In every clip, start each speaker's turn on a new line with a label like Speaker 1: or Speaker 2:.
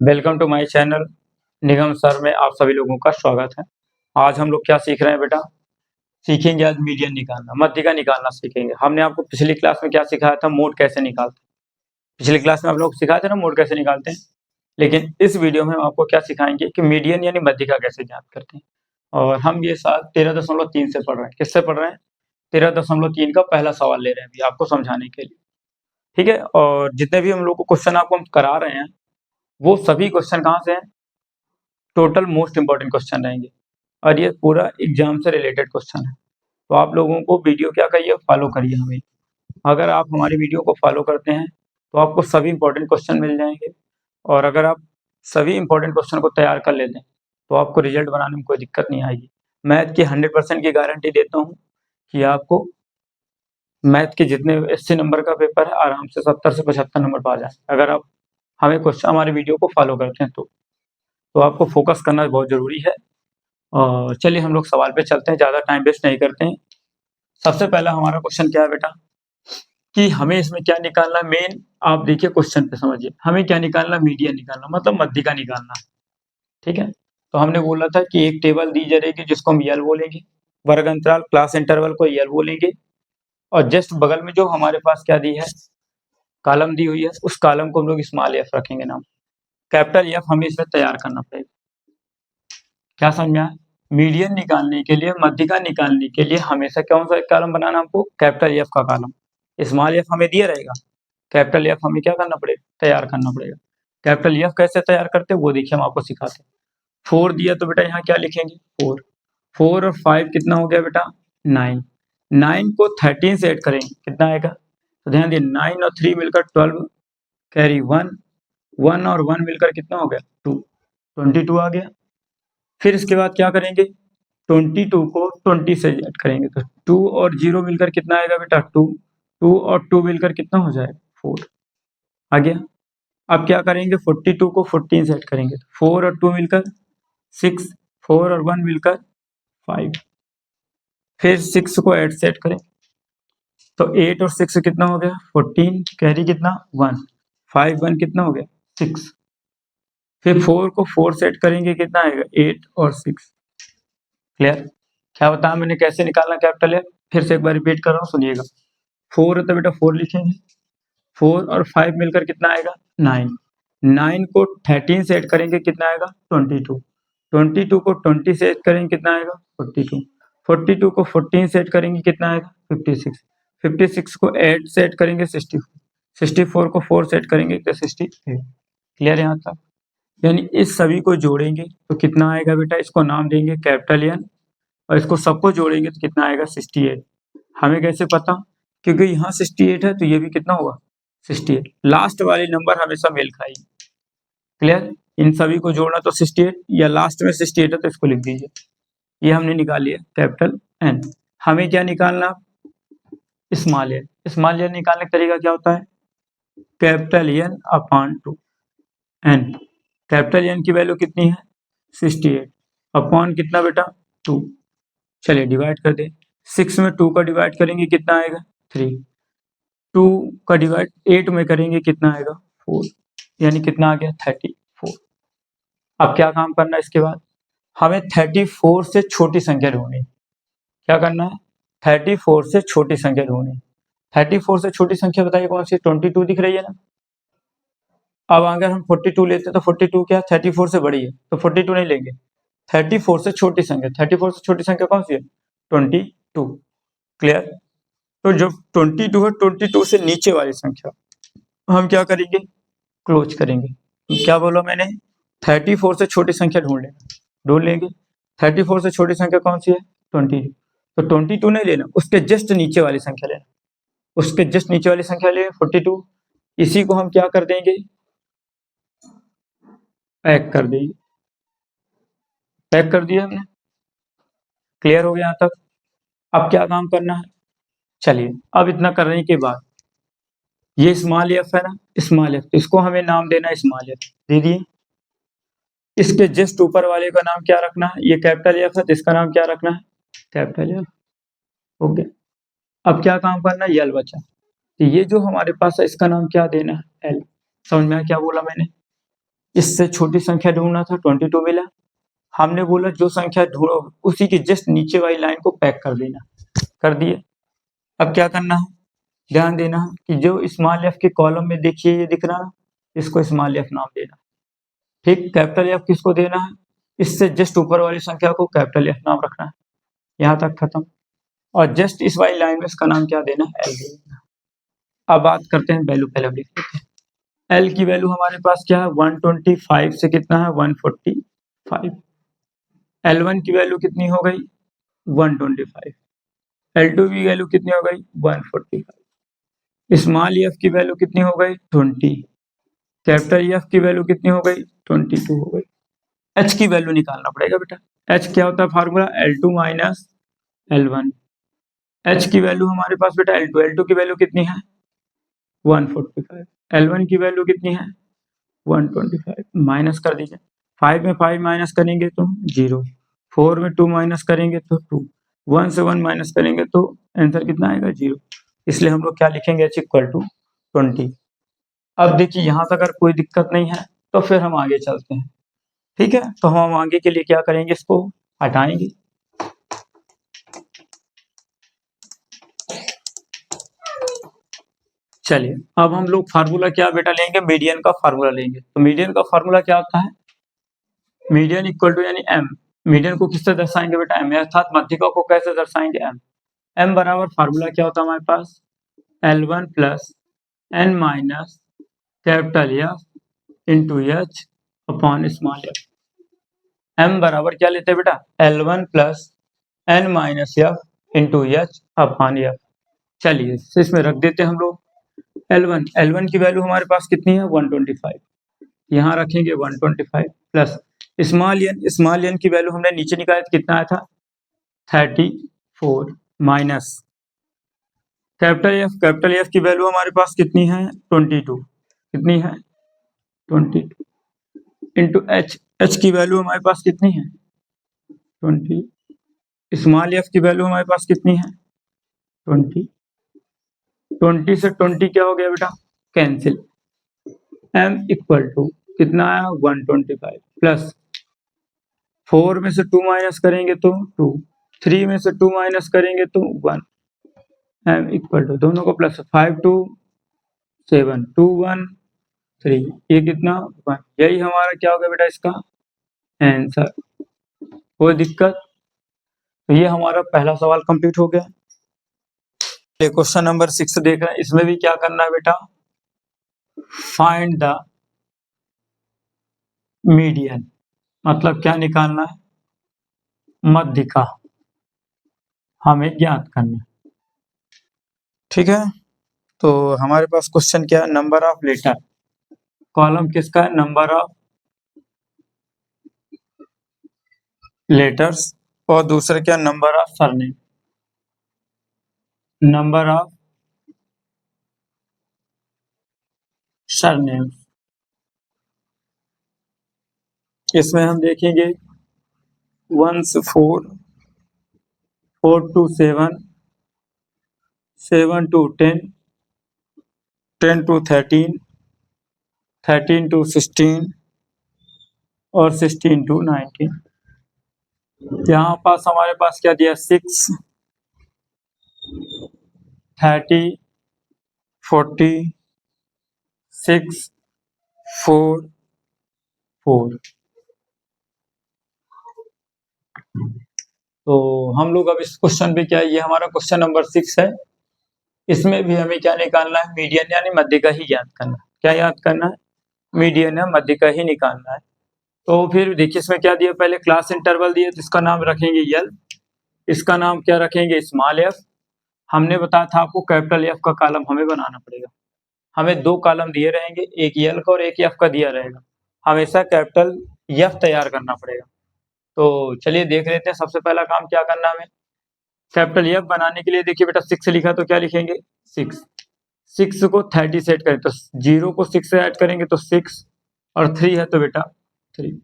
Speaker 1: Welcome to my channel. Nigam sir में आप सभी लोगों का स्वागत है। आज हम लोग क्या सीख रहे हैं बेटा? सीखेंगे आज मीडियन निकालना, मध्य निकालना सीखेंगे। हमने आपको पिछली क्लास में क्या सिखाया था? मोड कैसे निकालते हैं। पिछली क्लास में आप लोग सिखाए थे ना मोड कैसे निकालते हैं। लेकिन इस वीडियो में हम आपको क्या सिखाएंगे कि मीडियन यानी मध्य कैसे ज्ञात करते हैं। और हम ये साल 13.3 से पढ़ रहे हैं। किससे पढ़ रहे हैं? 13.3 का पहला सवाल ले रहे हैं अभी आपको समझाने के लिए। ठीक है, और जितने भी हम लोग को क्वेश्चन आपको हम करा रहे हैं वो सभी क्वेश्चन कहाँ से हैं? टोटल मोस्ट इंपॉर्टेंट क्वेश्चन रहेंगे और ये पूरा एग्जाम से रिलेटेड क्वेश्चन है। तो आप लोगों को वीडियो क्या करिए, फॉलो करिए हमें। अगर आप हमारी वीडियो को फॉलो करते हैं तो आपको सभी इंपॉर्टेंट क्वेश्चन मिल जाएंगे। और अगर आप सभी इंपॉर्टेंट क्वेश्चन को तैयार कर लेते हैं तो आपको रिजल्ट बनाने में कोई दिक्कत नहीं आएगी। मैथ की 100% की गारंटी देता हूँ कि आपको मैथ के जितने 80 नंबर का पेपर है आराम से 70 से 75 नंबर पा जाए, अगर आप हमें क्वेश्चन हमारी वीडियो को फॉलो करते हैं तो आपको फोकस करना बहुत ज़रूरी है। और चलिए हम लोग सवाल पे चलते हैं, ज़्यादा टाइम वेस्ट नहीं करते हैं। सबसे पहला हमारा क्वेश्चन क्या है बेटा कि हमें इसमें क्या निकालना है। मेन आप देखिए क्वेश्चन पे समझिए, हमें क्या निकालना? मीडियन निकालना, मतलब मध्य का निकालना। ठीक है, तो हमने बोला था कि एक टेबल दी जाएगी जिसको हम यल बोलेंगे, वर्ग अंतराल क्लास इंटरवल को यल बोलेंगे, और जस्ट बगल में जो हमारे पास क्या दी है, कॉलम दी हुई है, उस कॉलम को हम लोग स्मॉल एफ रखेंगे नाम। कैपिटल एफ हमें इसमें तैयार करना पड़ेगा। क्या समझा? मीडियन निकालने के लिए, मध्यिका निकालने के लिए हमेशा कौन सा कॉलम बनाना हमको? कैपिटल एफ का कॉलम। स्मॉल एफ हमें दिया रहेगा, कैपिटल एफ हमें क्या करना पड़ेगा? तैयार करना पड़ेगा। कैपिटल एफ कैसे तैयार करते हैं वो देखिए हम आपको सिखाते हैं। 4 दिया तो बेटा यहाँ क्या लिखेंगे? 4। 4 और 5 कितना हो गया बेटा? 9। 9 को 13 से ऐड करेंगे कितना आएगा? तो ध्यान दिए 9 और 3 मिलकर 12, कैरी 1, 1 और 1 मिलकर कितना हो गया? 2, 22 आ गया। फिर इसके बाद क्या करेंगे? 22 को 20 से ऐड करेंगे तो 2 और 0 मिलकर कितना आएगा बेटा? 2। 2 और 2 मिलकर कितना हो जाएगा? 4 आ गया। अब क्या करेंगे? 42 को 14 से ऐड करेंगे तो 4 और 2 मिलकर 6, 4 और 1 मिलकर 5। फिर 6 को 8 से ऐड करें तो 8 और 6 कितना हो गया? 14, कैरी कितना? 1, 5 1 कितना हो गया? 6। फिर 4 को 4 से ऐड करेंगे कितना आएगा? 8 और 6। क्लियर? क्या बताया मैंने कैसे निकालना कैपिटल है? फिर से एक बार रिपीट कर रहा हूँ, सुनिएगा। 4 है तो बेटा 4 लिखेंगे, 4 और 5 मिलकर कितना आएगा? 9। 9 को 13 से ऐड करेंगे कितना आएगा? 22। 22 को 20 से ऐड करेंगे कितना आएगा? 42। 42 को 14 से ऐड करेंगे कितना आएगा? 56। 56 को 8 से ऐड करेंगे 64। 64 को 4 से ऐड करेंगे तो 68। क्लियर यहाँ तक? यानी इस सभी को जोड़ेंगे तो कितना आएगा बेटा? इसको नाम देंगे कैपिटल एन, और इसको सबको जोड़ेंगे तो कितना आएगा? 68। हमें कैसे पता? क्योंकि यहाँ 68 है तो ये भी कितना होगा? 68। लास्ट वाले नंबर हमेशा मेल खाएगी। क्लियर? इन सभी को जोड़ना तो 68, या लास्ट में 68 है तो इसको लिख दीजिए। ये हमने निकाल लिया कैपिटल एन। हमें क्या निकालना? Small N. स्मॉल एन निकालने का तरीका क्या होता है? Capital N upon 2 N. Capital N की वैल्यू कितनी है? 68 अपॉन कितना बेटा? 2। चलिए डिवाइड कर दे। 6 में 2 का डिवाइड करेंगे कितना आएगा? 3। 2 का डिवाइड 8 में करेंगे कितना आएगा? 4। यानी कितना आ गया? 34। अब क्या काम करना है इसके बाद? हमें 34 से छोटी संख्या ढूंढनी। क्या करना है? 34 से छोटी संख्या ढूंढनी। 34 से छोटी संख्या बताइए कौन सी? 22 दिख रही है ना। अब अगर हम 42 लेते हैं तो 42 क्या 34 से बड़ी है तो 42 नहीं लेंगे। 34 से छोटी संख्या, 34 से छोटी संख्या कौन सी है? 22। क्लियर? तो जो 22 है 22 से नीचे वाली संख्या हम क्या करेंगे? क्लोज करेंगे। क्या बोला मैंने? 34 से छोटी संख्या ढूंढ लेंगे। 34 से छोटी संख्या कौन सी है? 22। तो 22 नहीं लेना, उसके जस्ट नीचे वाली संख्या लेना। उसके जस्ट नीचे वाली संख्या ले 42। इसी को हम क्या कर देंगे? पैक कर देंगे। पैक कर दिया हमने। क्लियर हो गया यहाँ तक? अब क्या काम करना है? चलिए अब इतना करने के बाद ये स्मॉल एफ है ना, स्मॉल एफ, इसको हमें नाम देना है स्मॉल एफ। दे दिए। इसके जस्ट ऊपर वाले का नाम क्या रखना है? ये कैपिटल एफ है तो इसका नाम क्या रखना है? Capital F. ओके। अब क्या काम करना है? यल बचा। तो ये जो हमारे पास है इसका नाम क्या देना है? एल। समझ में आया क्या बोला मैंने? इससे छोटी संख्या ढूंढना था, 22 मिला। हमने बोला जो संख्या ढूंढो उसी की जस्ट नीचे वाली लाइन को पैक कर देना, कर दिए। अब क्या करना है, ध्यान देना है कि जो स्मॉल एफ के कॉलम में देखिए ये दिख रहा है, इसको स्मॉल एफ नाम देना, ठीक। कैपिटल एफ किसको देना है, इससे जस्ट ऊपर वाली संख्या को कैपिटल एफ नाम रखना है। यहाँ तक खत्म। और जस्ट इस वाली लाइन में इसका नाम क्या देना है, एल देना। अब बात करते हैं वैल्यू, पहले लिख लेते हैं। एल की वैल्यू हमारे पास क्या है, 125 से कितना है, 145। L1 की वैल्यू कितनी हो गई, 125। L2 की वैल्यू कितनी हो गई, 145। स्मॉल एफ की वैल्यू कितनी हो गई, 20। कैपिटल एफ की वैल्यू कितनी हो गई, 22 हो गई। एच की वैल्यू निकालना पड़ेगा बेटा। एच क्या होता है formula, L2 minus L1। H की वैल्यू हमारे पास बेटा L2, L2 की वैल्यू कितनी है, 145। L1 की वैल्यू कितनी है, 125। माइनस कर दीजिए, 5 में 5 माइनस करेंगे तो 0, 4 में 2 माइनस करेंगे तो 2, 1 से 1 माइनस करेंगे तो आंसर कितना आएगा, 0। इसलिए हम लोग क्या लिखेंगे, h इक्वल टू 20। अब देखिए यहाँ तक अगर कोई दिक्कत नहीं है तो फिर हम आगे चलते हैं, ठीक है। तो हम आगे के लिए क्या करेंगे, इसको हटाएंगे। चलिए अब हम लोग फार्मूला क्या बेटा लेंगे, मीडियन का फार्मूला लेंगे। तो मीडियन का फार्मूला क्या होता है, मीडियन इक्वल टू यानी m। मीडियन को किससे दर्शाएंगे बेटा, m, अर्थात मध्यिका को कैसे दर्शाएंगे, m। m बराबर फार्मूला क्या होता है हमारे पास, L1 plus n minus capital F into H upon small F. m बराबर क्या लेते हैं बेटा, L1 plus n minus F into H upon F. चलिए तो इसमें रख देते हैं हम लोग L1 की वैल्यू हमारे पास कितनी है, 125। यहाँ रखेंगे 125 प्लस स्मॉल एन की वैल्यू हमने नीचे निकाला था, कितना आया था, 34 माइनस कैपिटल एफ की वैल्यू हमारे पास कितनी है, 22। कितनी है, 22 इंटू एच की वैल्यू हमारे पास कितनी है, 20। स्मॉल एफ की वैल्यू हमारे पास कितनी है, 20। 20 से 20 क्या हो गया बेटा, कैंसिल। m इक्वल टू कितना आया, 125 प्लस 4 में से 2 माइनस करेंगे तो 2, 3 में से 2 माइनस करेंगे तो 1। m इक्वल टू दोनों को प्लस 5 2 7 2 1 3, ये कितना 1। यही हमारा क्या हो गया बेटा इसका आंसर। कोई दिक्कत, तो ये हमारा पहला सवाल कंप्लीट हो गया। क्वेश्चन नंबर 6 देख रहे हैं, इसमें भी क्या करना है बेटा, फाइंड द मीडियन, मतलब क्या निकालना है, मध्यिका हमें ज्ञात करना, ठीक है। तो हमारे पास क्वेश्चन क्या है, नंबर ऑफ लेटर, कॉलम किसका है, नंबर ऑफ लेटर्स, और दूसरा क्या, number of surname, number of surname. इसमें हम देखेंगे 1 से 4, 4 to 7, 7 to 10, 10 to 13, 13 to 16 और 16 to 19। यहाँ पास हमारे पास क्या दिया, 6, 30, 40, 6, 4, 4। तो हम लोग अब इस क्वेश्चन पे क्या है, ये हमारा क्वेश्चन नंबर 6 है। इसमें भी हमें क्या निकालना है, मीडियन यानी मध्यिका ही याद करना है। क्या याद करना है, मीडियन है, मध्यिका ही निकालना है। तो फिर देखिए इसमें क्या दिया, पहले क्लास इंटरवल दिया, तो इसका नाम रखेंगे यल, इसका नाम क्या रखेंगे, स्मॉल एफ। हमने बताया था आपको कैपिटल एफ का कॉलम हमें बनाना पड़ेगा। हमें 2 कॉलम दिए रहेंगे, एक यल का और एक एफ का दिया रहेगा। हमेशा कैपिटल एफ तैयार करना पड़ेगा। तो चलिए देख लेते हैं, सबसे पहला काम क्या करना है हमें, कैपिटल एफ बनाने के लिए देखिए बेटा 6 लिखा तो क्या लिखेंगे, 6 को 30 से ऐड करें तो 0 को 6 से ऐड करेंगे तो 6 और 3 है तो बेटा 3।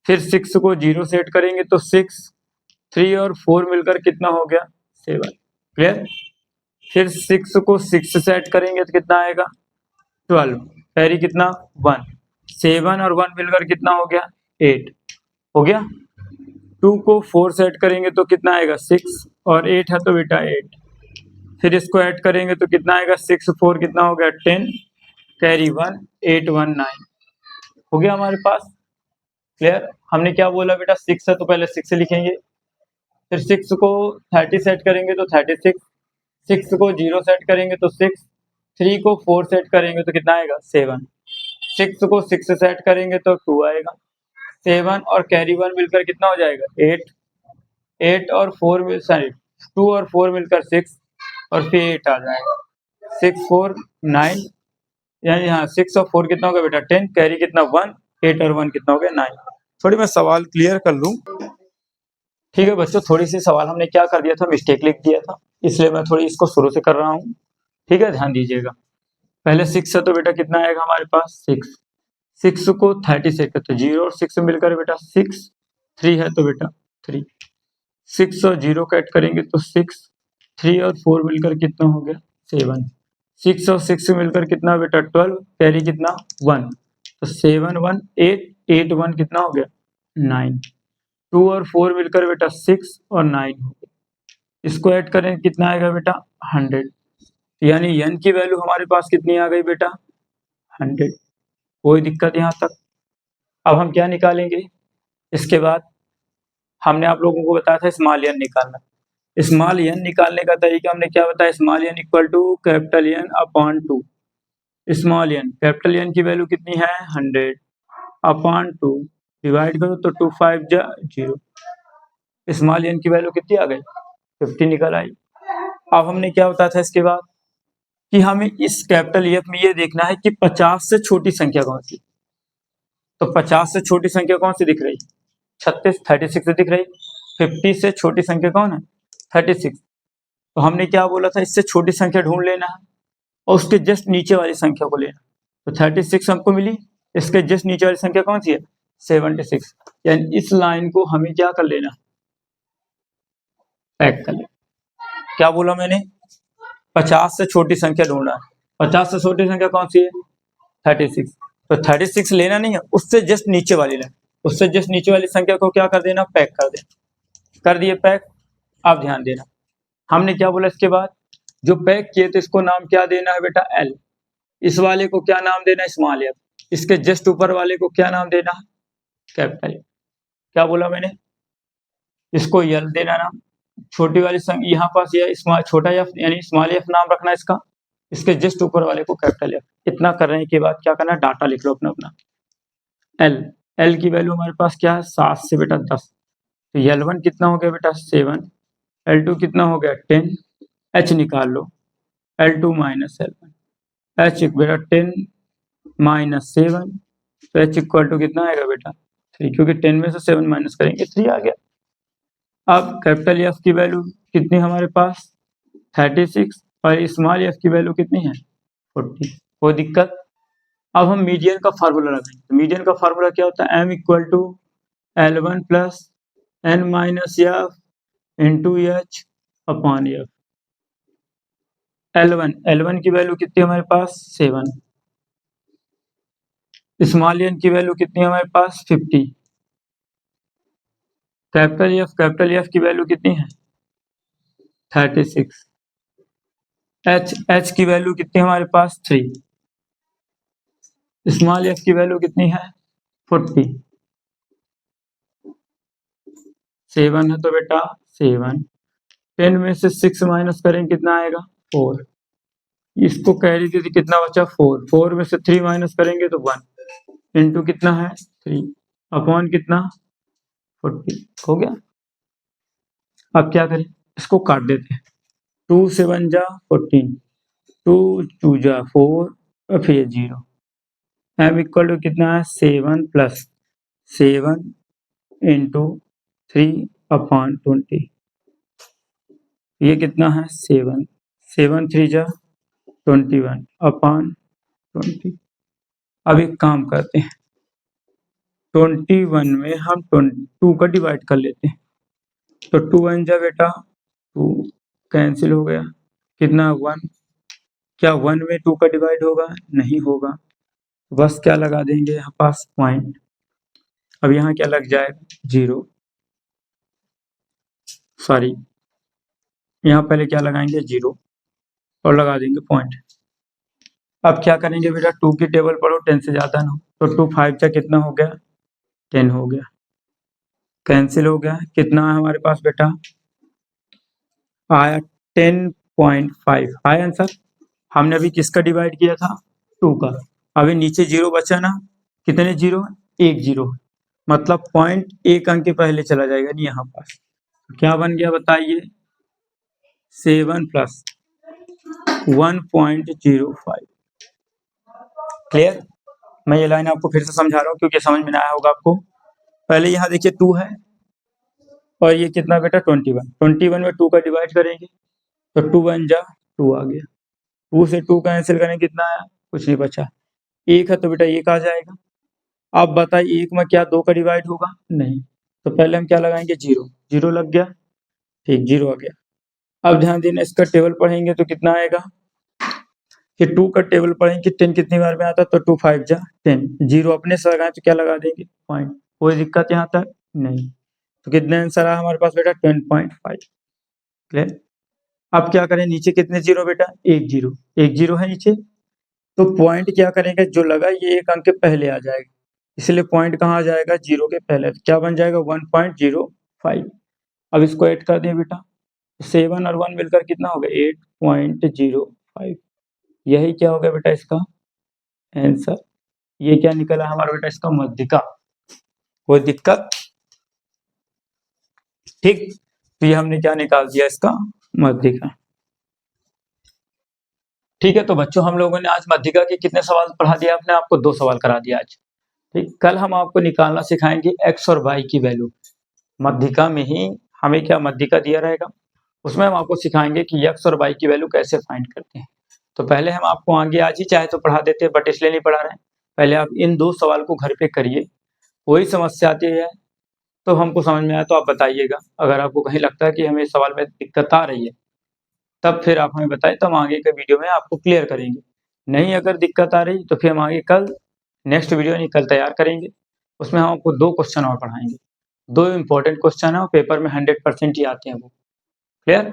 Speaker 1: फिर 6 को 0 से ऐड करेंगे तो 6, 3 और 4 मिलकर कितना हो गया, 7। क्लियर। फिर 6 को 6 से ऐड करेंगे तो कितना आएगा, 12, कैरी कितना 1, 7 और 1 मिलकर कितना हो गया 8 हो गया। 2 को 4 से ऐड करेंगे तो कितना आएगा 6 और 8 है तो बेटा 8। फिर इसको ऐड करेंगे तो कितना आएगा 6 4 कितना हो गया 10 कैरी 1 8 1 9 हो गया हमारे पास। क्लियर। हमने क्या बोला बेटा 6 है तो पहले 6 लिखेंगे, फिर 6 को 30 सेट करेंगे तो 36, 6 को 0 सेट करेंगे तो 6, 3 को 4 सेट करेंगे तो कितना आएगा 7, 6 को 6 सेट करेंगे तो 2 आएगा, 7 और कैरी 1 मिलकर कितना हो जाएगा 8, 8 और 4 मिल सॉरी 2 और 4 मिलकर 6 और फिर 8 आ जाएगा, 6 4 9 यानी यहाँ 6 और 4 कितना हो गया बेटा 10 कैरी कितना 1 8 और 1 कितना हो गया 9। थोड़ी मैं सवाल क्लियर कर लूँ। ठीक है बच्चों, थोड़ी सी सवाल हमने क्या कर दिया था मिस्टेक लिख दिया था, इसलिए मैं थोड़ी इसको शुरू से कर रहा हूँ। ठीक है ध्यान दीजिएगा। पहले 6 है तो बेटा कितना आएगा हमारे पास 6, 6 को 30 सेट करते 0 और 6 मिलकर बेटा 6, 3 है तो बेटा 3, 6 और 0 का ऐड करेंगे तो 6, 3 और 4 मिलकर कितना हो गया 7, 6 और 6 मिलकर कितना बेटा 12 कैरी कितना 1 तो 7 1 8 8 1 कितना हो गया 9, 2 और 4 मिलकर बेटा 6 और 9 हो गया। इसको ऐड करें कितना आएगा बेटा 100 यानी n की वैल्यू हमारे पास कितनी आ गई बेटा 100। कोई दिक्कत यहाँ तक। अब हम क्या निकालेंगे इसके बाद हमने आप लोगों को बताया था स्मॉल n निकालना। स्मॉल n निकालने का तरीका हमने क्या बताया small n equal to capital N upon 2। Small n capital N की वैल्यू कितनी है 100 अपॉन 2 डिवाइड करो तो 2 5 जा 0। स्मॉल n की वैल्यू कितनी आ गई 50 निकल आई। अब हमने क्या बताया था इसके बाद कि हमें इस कैपिटल F में ये देखना है कि 50 से छोटी संख्या कौन सी। तो 50 से छोटी संख्या कौन सी दिख रही 36 से दिख रही। 50 से छोटी संख्या कौन है 36। तो हमने क्या बोला था इससे छोटी संख्या ढूंढ लेना है और उसके जस्ट नीचे वाली संख्या को लेना। तो 36 हमको मिली, इसके जस्ट नीचे वाली संख्या कौन सी है 76। यानी इस लाइन को हमें क्या कर लेना पैक कर लेना। क्या बोला मैंने 50 से छोटी संख्या ढूंढना है। 50 से छोटी संख्या कौन सी है 36। तो 36 लेना नहीं है, उससे जस्ट नीचे वाली लेना, उससे जस्ट नीचे वाली संख्या को क्या कर देना पैक कर देना। कर दिए पैक। अब ध्यान देना हमने क्या बोला इसके बाद जो पैक किए तो इसको नाम क्या देना है बेटा एल। इस वाले को क्या नाम देना है स्मॉल एफ। इसके जस्ट ऊपर वाले को क्या नाम देना है कैपिटल। क्या बोला मैंने इसको एल देना नाम। छोटी वाली यहाँ पास ये छोटा एफ यानी स्मॉल एफ नाम रखना इसका। इसके जस्ट ऊपर वाले को कैपिटल एफ। इतना करने के बाद क्या करना डाटा लिख लो अपना अपना। एल एल की वैल्यू हमारे पास क्या है 7 से बेटा 10। तो L1 कितना हो गया बेटा 7, L2 कितना हो गया 10, H निकाल लो L2 माइनस L1 H बेटा 10 माइनस 7 तो H इक्वल टू कितना आएगा बेटा 3 क्योंकि 10 में से 7 माइनस करेंगे 3 आ गया। अब कैपिटल एफ की वैल्यू कितनी हमारे पास 36 और स्मॉल एफ की वैल्यू कितनी है 40। कोई दिक्कत। अब हम मीडियन का फार्मूला लगाएंगे। मीडियन का फार्मूला क्या होता है m equal to L1 plus n minus F into H upon F. L1 की वैल्यू कितनी हमारे पास 7, स्मॉल n की वैल्यू कितनी हमारे पास 50, कैपिटल एफ की वैल्यू कितनी है 36, एच की वैल्यू कितनी हमारे पास 3, स्मॉल एफ की वैल्यू कितनी है 40। 7 है तो बेटा 7, 10 में से 6 माइनस करें कितना आएगा 4। इसको कैरी दे कितना बचा 4, 4 में से 3 माइनस करेंगे तो 1 इंटू कितना है 3 अपॉन कितना 40 हो गया। अब क्या करें इसको काट देते हैं 2 7 जा 14, 2 2 जा 4 और फिर 0। m इक्वल टू कितना है 7 प्लस 7 इंटू 3 अपॉन 20। ये कितना है 7 7 3 जा 21 अपॉन 20। अब एक काम करते हैं 21 में हम 2 का डिवाइड कर लेते हैं। तो 2 1 जा बेटा 2 कैंसिल हो गया कितना 1। क्या 1 में 2 का डिवाइड होगा नहीं होगा। बस क्या लगा देंगे यहाँ पास पॉइंट। अब यहाँ क्या लग जाएगा 0, सॉरी यहाँ पहले क्या लगाएंगे 0 और लगा देंगे पॉइंट। अब क्या करेंगे बेटा 2 की टेबल पढ़ो 10 से ज़्यादा ना हो, तो 2 5 का कितना हो गया 10 हो गया, कैंसिल हो गया। कितना है हमारे पास बेटा आया 10.5 आया आंसर। हमने अभी किसका डिवाइड किया था 2 का। अभी नीचे 0 बचा ना, कितने 0 1 0, मतलब पॉइंट एक अंक के पहले चला जाएगा नहीं यहाँ पास। क्या बन गया बताइए 7 प्लस 1.05। क्लियर। मैं ये लाइन आपको फिर से समझा रहा हूँ क्योंकि समझ में ना आया होगा आपको। पहले यहाँ देखिए 2 है और ये कितना बेटा 21 में 2 का डिवाइड करेंगे तो 2 1 जा 2 आ गया, 2 से 2 कैंसिल करें कितना आया कुछ नहीं बचा, 1 है तो बेटा 1 आ जाएगा। अब बताइए 1 में क्या 2 का डिवाइड होगा नहीं, तो पहले हम क्या लगाएंगे 0, 0 लग गया, ठीक 0 आ गया। अब ध्यान देना इसका टेबल पढ़ेंगे तो कितना आएगा कि 2 का टेबल पढ़ेंगे 10 कितनी बार में आता है तो 2 5 जा 10, 0 अपने से लगाएं तो क्या लगा देंगे पॉइंट। कोई दिक्कत यहाँ तक नहीं। तो कितने आंसर आया हमारे पास बेटा 10.5। क्लियर। अब क्या करें नीचे कितने 0 बेटा 1 0, 1 0 है नीचे, तो पॉइंट क्या करेंगे जो लगा ये एक अंक के पहले आ जाएगा, इसलिए पॉइंट कहाँ आ जाएगा 0 के पहले, तो क्या बन जाएगा 1.05। अब इसको ऐड कर दें बेटा, 7 और 1 मिलकर कितना हो गया 8.05। यही क्या हो गया बेटा इसका आंसर। ये क्या निकला हमारा बेटा इसका मध्यिका। कोई दिक्कत ठीक। तो ये हमने क्या निकाल दिया इसका मध्यिका। ठीक है, तो बच्चों हम लोगों ने आज मध्यिका के कितने सवाल पढ़ा दिया आपने, आपको 2 सवाल करा दिया आज। ठीक, कल हम आपको निकालना सिखाएंगे x और y की वैल्यू। मध्यिका में ही हमें क्या मध्यिका दिया रहेगा, उसमें हम आपको सिखाएंगे कि x और y की वैल्यू कैसे फाइंड करते हैं। तो पहले हम आपको आगे आज ही चाहे तो पढ़ा देते हैं, बट इसलिए नहीं पढ़ा रहे हैं। पहले आप इन 2 सवाल को घर पे करिए, कोई समस्या आती है तो हमको समझ में आया तो आप बताइएगा। अगर आपको कहीं लगता है कि हमें इस सवाल में दिक्कत आ रही है तब फिर आप हमें बताएं, तो हम आगे के वीडियो में आपको क्लियर करेंगे। नहीं अगर दिक्कत आ रही तो फिर हम आगे कल नेक्स्ट वीडियो नहीं कल तैयार करेंगे, उसमें हम आपको 2 क्वेश्चन और पढ़ाएंगे। 2 इंपॉर्टेंट क्वेश्चन है और पेपर में 100% ही आते हैं वो। क्लियर।